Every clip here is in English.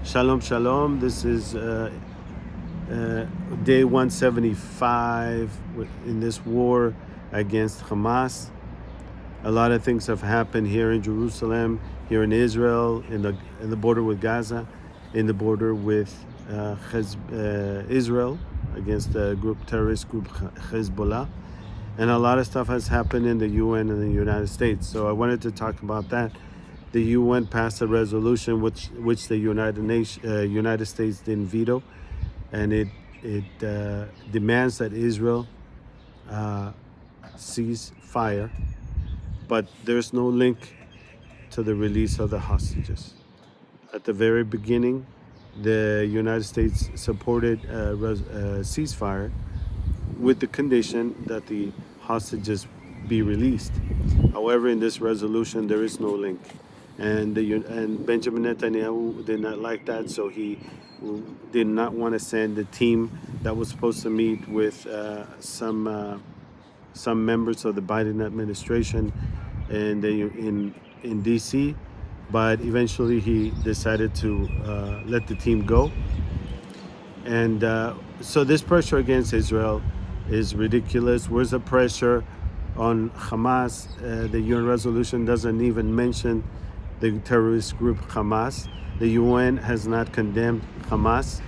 Shalom, shalom. This is day 175 in this war against Hamas. A lot of things have happened here in Jerusalem, here in Israel, in the border with Gaza, in the border with Israel against the terrorist group Hezbollah. And a lot of stuff has happened in the UN and the United States. So I wanted to talk about that. The UN passed a resolution which the United States didn't veto, and it demands that Israel cease fire, but there's no link to the release of the hostages. At the very beginning, the United States supported a ceasefire with the condition that the hostages be released. However, in this resolution, there is no link. And Benjamin Netanyahu did not like that, so he did not want to send the team that was supposed to meet with some members of the Biden administration in D.C., but eventually he decided to let the team go. And so this pressure against Israel is ridiculous. Where's the pressure on Hamas? The UN resolution doesn't even mention the terrorist group Hamas. The UN has not condemned Hamas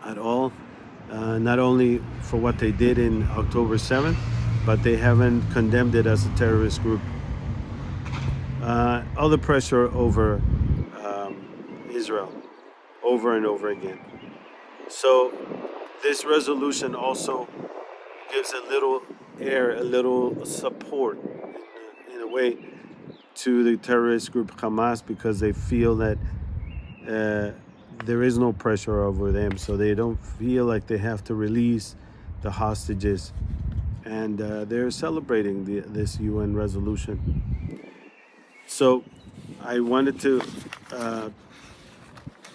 at all, not only for what they did in October 7th, but they haven't condemned it as a terrorist group. All the pressure over Israel over and over again. So this resolution also gives a little support in a way to the terrorist group Hamas, because they feel that there is no pressure over them, so they don't feel like they have to release the hostages, and they're celebrating this UN resolution. So I wanted to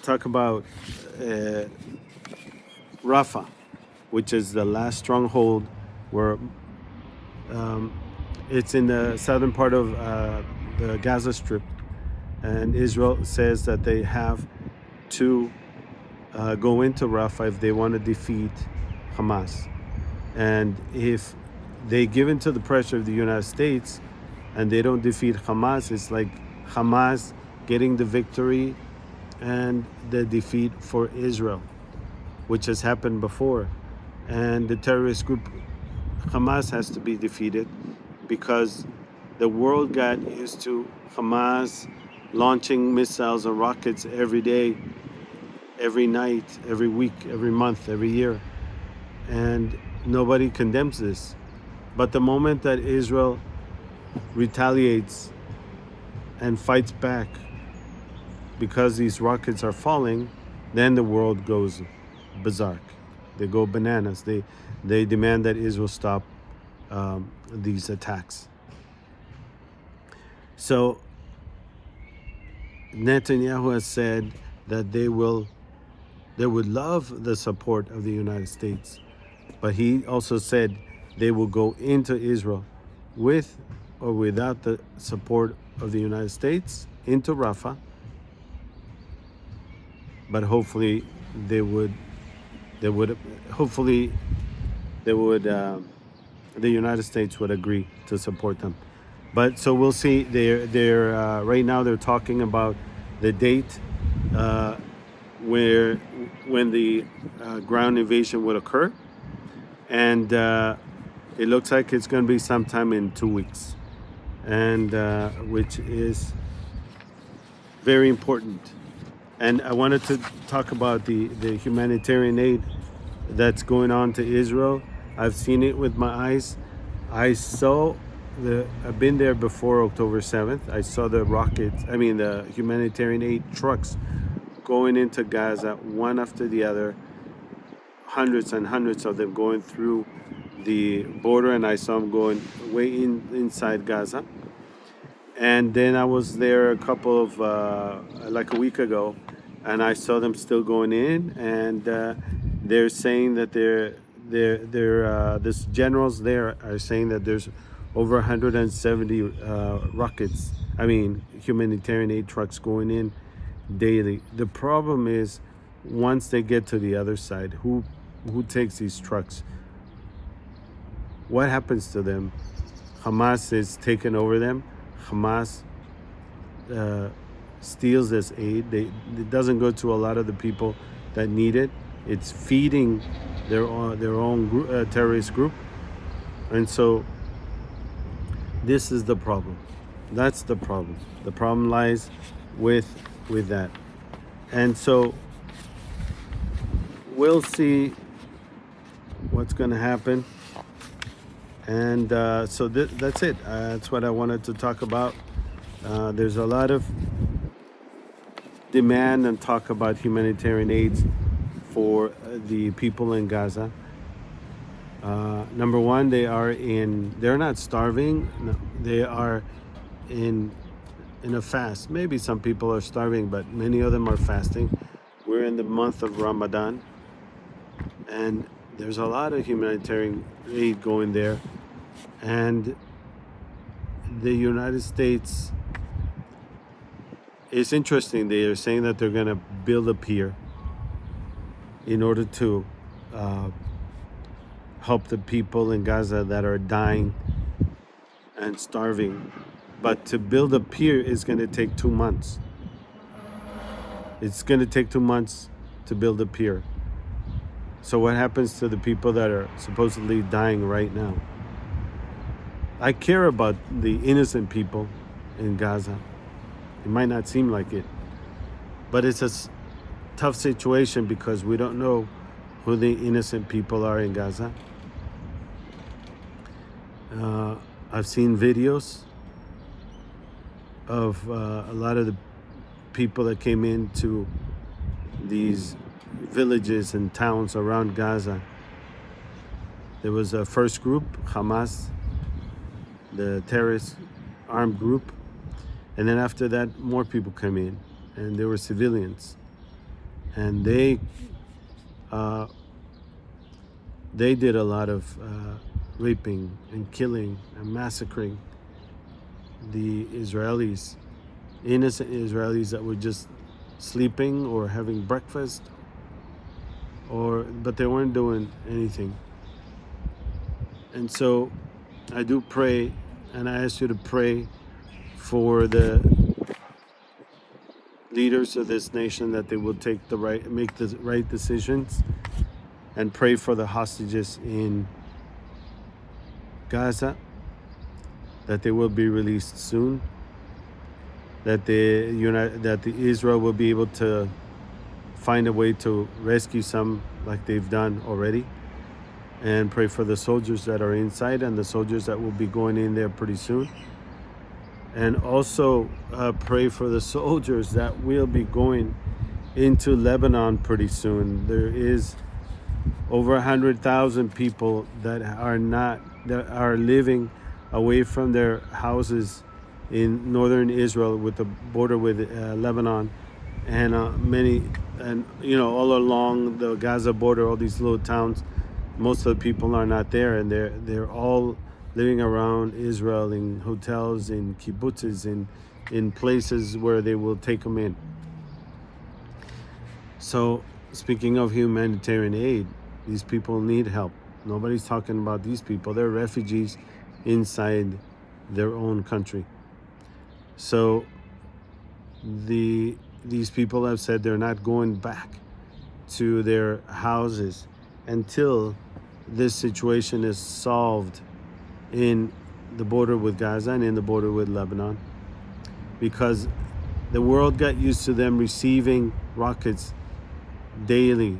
talk about Rafah, which is the last stronghold where it's in the southern part of the Gaza Strip, and Israel says that they have to go into Rafah if they want to defeat Hamas. And if they give in to the pressure of the United States and they don't defeat Hamas, it's like Hamas getting the victory and the defeat for Israel, which has happened before. And the terrorist group Hamas has to be defeated, because the world got used to Hamas launching missiles and rockets every day, every night, every week, every month, every year. And nobody condemns this. But the moment that Israel retaliates and fights back because these rockets are falling, then the world goes berserk. They go bananas. They demand that Israel stop these attacks. So Netanyahu has said that they would love the support of the United States, but he also said they will go into Israel with or without the support of the United States into Rafah. But hopefully they would the United States would agree to support them. But so we'll see. They're right now they're talking about the date when the ground invasion would occur, and it looks like it's going to be sometime in 2 weeks, and which is very important. And I wanted to talk about the humanitarian aid that's going on to Israel. I've seen it with my eyes. I've been there before October 7th. I saw the humanitarian aid trucks going into Gaza, one after the other, hundreds and hundreds of them going through the border, and I saw them going way inside Gaza. And then I was there a week ago, and I saw them still going in, and they're saying that this generals there are saying that there's over 170 humanitarian aid trucks going in daily. The problem is, once they get to the other side, who takes these trucks? What happens to them? Hamas is taking over them. Hamas steals this aid. It doesn't go to a lot of the people that need it. It's feeding their own terrorist group, and so this is the problem. That's the problem. The problem lies with that, and so we'll see what's going to happen. And so that's it. That's what I wanted to talk about. There's a lot of demand and talk about humanitarian aids for the people in Gaza. Number one, they're not starving. No, they are in a fast. Maybe some people are starving, but many of them are fasting. We're in the month of Ramadan, and there's a lot of humanitarian aid going there. And the United States, it's interesting. They are saying that they're going to build a pier in order to help the people in Gaza that are dying and starving. But to build a pier is going to take 2 months. It's going to take 2 months to build a pier. So what happens to the people that are supposedly dying right now? I care about the innocent people in Gaza. It might not seem like it, but it's a tough situation because we don't know who the innocent people are in Gaza. I've seen videos of a lot of the people that came into these villages and towns around Gaza. There was a first group, Hamas, the terrorist armed group, and then after that more people came in, and there were civilians, and they did a lot of raping and killing and massacring the Israelis, innocent Israelis that were just sleeping or having breakfast, but they weren't doing anything. And so I do pray, and I ask you to pray for the leaders of this nation, that they will make the right decisions, and pray for the hostages in Gaza, that they will be released soon, that Israel will be able to find a way to rescue some like they've done already, and pray for the soldiers that are inside and the soldiers that will be going in there pretty soon. And also pray for the soldiers that will be going into Lebanon pretty soon. There is over 100,000 people that are living away from their houses in northern Israel with the border with Lebanon, and all along the Gaza border, all these little towns. Most of the people are not there, and they're all living around Israel in hotels, in kibbutzes, in places where they will take them in. So, speaking of humanitarian aid, these people need help. Nobody's talking about these people. They're refugees inside their own country. So these people have said they're not going back to their houses until this situation is solved in the border with Gaza and in the border with Lebanon, because the world got used to them receiving rockets daily,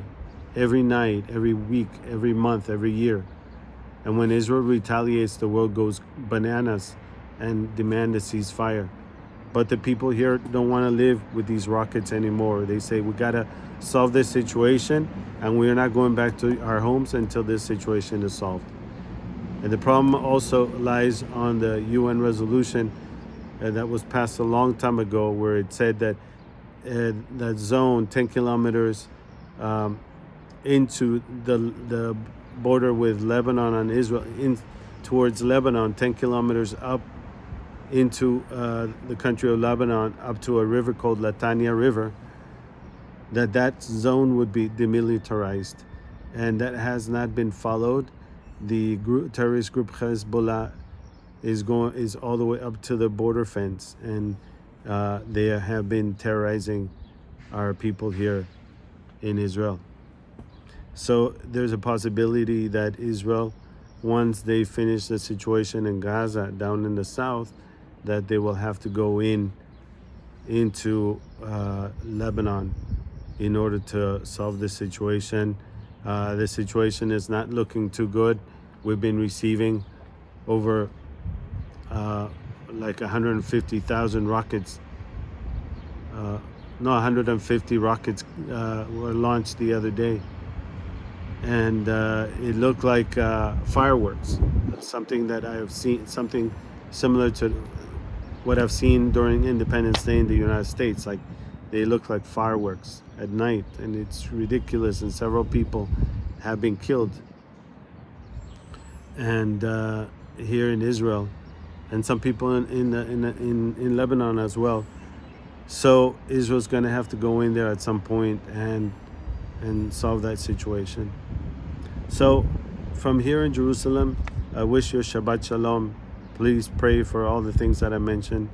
every night, every week, every month, every year. And when Israel retaliates, the world goes bananas and demand a ceasefire. But the people here don't want to live with these rockets anymore. They say, we got to solve this situation, and we're not going back to our homes until this situation is solved. And the problem also lies on the UN resolution that was passed a long time ago, where it said that that zone 10 kilometers into the border with Lebanon and Israel, in towards Lebanon, 10 kilometers up into the country of Lebanon up to a river called Latania River, that zone would be demilitarized, and that has not been followed. The terrorist group Hezbollah is all the way up to the border fence, and they have been terrorizing our people here in Israel. So there's a possibility that Israel, once they finish the situation in Gaza down in the south, that they will have to go into Lebanon in order to solve the situation. The situation is not looking too good. We've been receiving over like 150,000 rockets. No, 150 rockets were launched the other day. And it looked like fireworks, something that I have seen, something similar to what I've seen during Independence Day in the United States. Like, they look like fireworks at night, and it's ridiculous, and several people have been killed. And here in Israel, and some people in Lebanon as well. So Israel's going to have to go in there at some point and solve that situation. So from here in Jerusalem, I wish you a Shabbat Shalom. Please pray for all the things that I mentioned.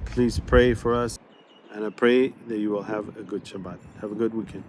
Please pray for us, and I pray that you will have a good Shabbat. Have a good weekend.